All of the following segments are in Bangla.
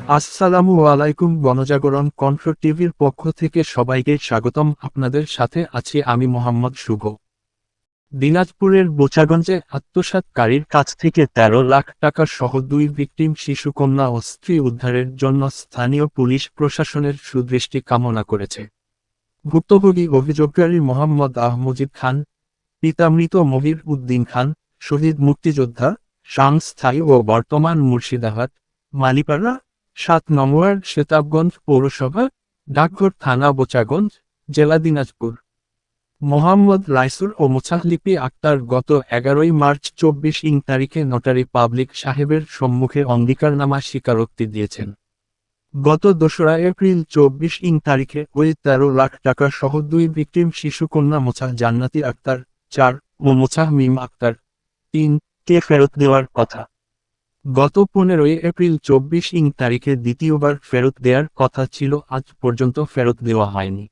আসসালামু আলাইকুম। গণজাগরণ কণ্ঠ টিভির পক্ষ থেকে সবাইকে স্বাগতম। আপনাদের সাথে আছি আমি মোহাম্মদ শুভ। দিনাজপুরের বোচাগঞ্জে আত্মসাৎকারীর কাছ থেকে ১৩ লাখ টাকা সহ দুই ভিকটিম শিশুকন্যা ও স্ত্রী উদ্ধারের জন্য স্থানীয় পুলিশ প্রশাসনের সুদৃষ্টি কামনা করেছে। ভুক্তভোগী অভিযোগকারী মোহাম্মদ আহমজিদ খান, পিতা মৃত মহির উদ্দিন খান, শহীদ মুক্তিযোদ্ধা, স্থায়ী ও বর্তমান মুর্শিদাবাদ, মালিপাড়া, ৭ নং ওয়ার্ড, সেতাবগঞ্জ পৌরসভা, ডাকঘর থানা, বোচাগঞ্জ, জেলা দিনাজপুর। মোহাম্মদ রাইসুর ও মোছাহলিপি আক্তার গত ১১ মার্চ ২৪ তারিখে নোটারি পাবলিক সাহেবের সম্মুখে অঙ্গীকারনামা স্বীকারোক্তি দিয়েছেন। গত ২রা এপ্রিল ২৪ তারিখে ওই ১৩ লাখ টাকা সহ দুই ভিকটিম শিশুকন্যা মোছাহ জান্নাতি আক্তার ৪ ও মোছাহ মিম আক্তার ৩ কে ফেরত দেওয়ার কথা। গত ১৫ এপ্রিল ২৪ তারিখে দ্বিতীয়বার ফেরত দেওয়ার কথা ছিল, আজ পর্যন্ত ফেরত দেওয়া হয়নি।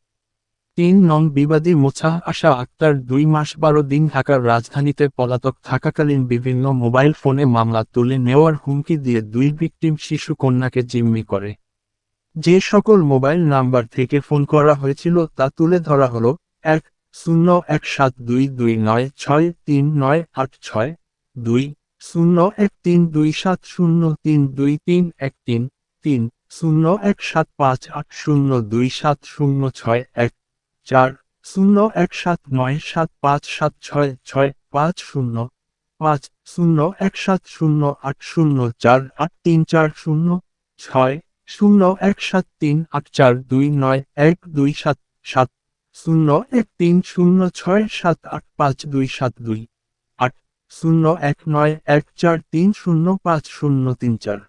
৩ নং বিবাদী মোছাহ আশা আক্তার ২ মাস ১২ দিন ঢাকার রাজধানীতে পলাতক থাকাকালীন বিভিন্ন মোবাইল ফোনে মামলা তুলে নেওয়ার হুমকি দিয়ে দুই ভিকটিম শিশু কন্যাকে জিম্মি করে। যে সকল মোবাইল নাম্বার থেকে ফোন করা হয়েছিল তা তুলে ধরা হলো: ১-০১72296398৬, ২-০১৩২৭০৩২৩১৩, ৩-০১৭৫৮০২৭০৬১, ৪-০১৭৯৭৫৭৬৬, ৫-০১৭০৮০৪৮৩৪০, ৬-০১৭৩৮৪291277, ০১৩০৬৭৮৫২৭২, ৮-০১৯১৪৩০৫০34।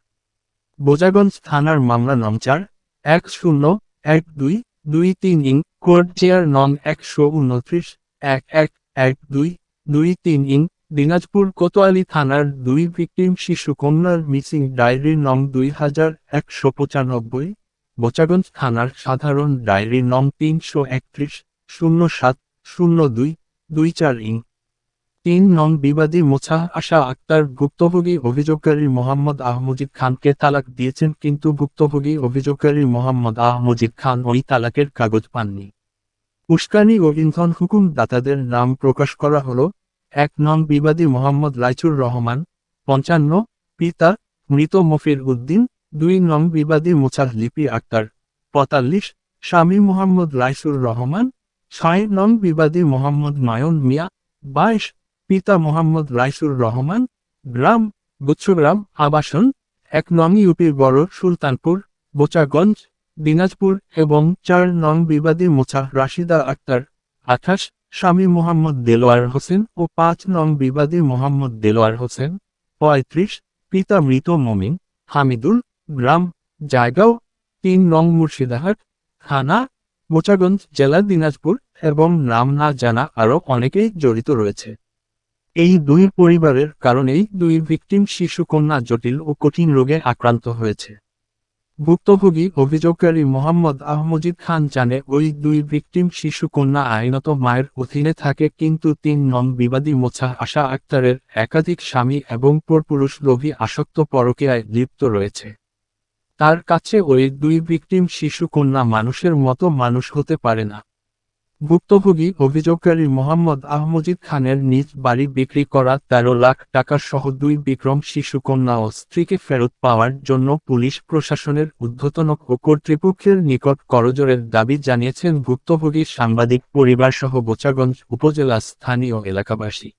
বোচাগঞ্জ থানার মামলা নং ৪-১০-১২-২৩ কোর্ট চেয়ার নং ১২৯-১১-১২-২৩ দিনাজপুর কোতোয়ালি থানার দুই ভিকটিম শিশু কন্যার মিসিং ডায়েরি নং ২১৯৫, বোচাগঞ্জ থানার সাধারণ ডায়েরি নং ৩৩০-০৭-০২-২৪। ৩ নং বিবাদী মোছাহ আশা আক্তার ভুক্তভোগী অভিযোগকারী মোহাম্মদ আহমজিদ খানকে তালাক দিয়েছেন, কিন্তু ভুক্তভোগী অভিযোগকারী মোহাম্মদ আহমজিদ খান ওই তালাকের কাগজ পাননি। উস্কানি ও ইন্ধন হুকুম দাতাদের নাম প্রকাশ করা হলো: ১ নং বিবাদী মোহাম্মদ রাইচুর রহমান, ৫৫, পিতা মৃত মফির উদ্দিন। ২ নং বিবাদী মোছাহলিপি আক্তার, ৪৫, স্বামী মোহাম্মদ রাইসুর রহমান। ৬ নং বিবাদী মোহাম্মদ নয়ন মিয়া, ২২, পিতা মোহাম্মদ রাইসুর রহমান। গ্রাম গুচ্ছগ্রাম, আবাসন ১ নং ইউপির বড় সুলতানপুর, বোচাগঞ্জ, দিনাজপুর। এবং ৪ নং বিবাদী মোছাহ রাশিদা আক্তার, ২৮, স্বামী মোহাম্মদ দেলোয়ার হোসেন ও ৫ নং বিবাদী মোহাম্মদ দেলোয়ার হোসেন, ৩৫, পিতা মৃত মমিন হামিদুল। গ্রাম জায়গাও ৩ নং মুর্শিদাবাদ, থানা বোচাগঞ্জ, জেলা দিনাজপুর। এবং নাম না জানা আরও অনেকেই জড়িত রয়েছে। এই দুই পরিবারের কারণেই দুই ভিকটিম শিশু কন্যা জটিল ও কঠিন রোগে আক্রান্ত হয়েছে। ভুক্তভোগী অভিযোগকারী মোহাম্মদ আহমজিদ খান জানে ওই দুই ভিকটিম শিশু কন্যা আইনত মায়ের অধীনে থাকে, কিন্তু ৩ নং বিবাদী মোছাহ আশা আক্তারের একাধিক স্বামী এবং পরপুরুষ লোভী আসক্ত পরকীয়ায় লিপ্ত রয়েছে। তার কাছে ওই দুই ভিকটিম শিশু কন্যা মানুষের মতো মানুষ হতে পারে না। ভুক্তভোগী অভিযোগকারী মোহাম্মদ আহমজিদ খানের নিজ বাড়ি বিক্রি করা ১৩ লাখ টাকা সহ দুই বিক্রম শিশু কন্যা ও স্ত্রীকে ফেরত পাওয়ার জন্য পুলিশ প্রশাসনের ঊর্ধ্বতন ও কর্তৃপক্ষের নিকট করজোড়ের দাবি জানিয়েছেন ভুক্তভোগী সাংবাদিক পরিবারসহ বোচাগঞ্জ উপজেলা স্থানীয় এলাকাবাসী।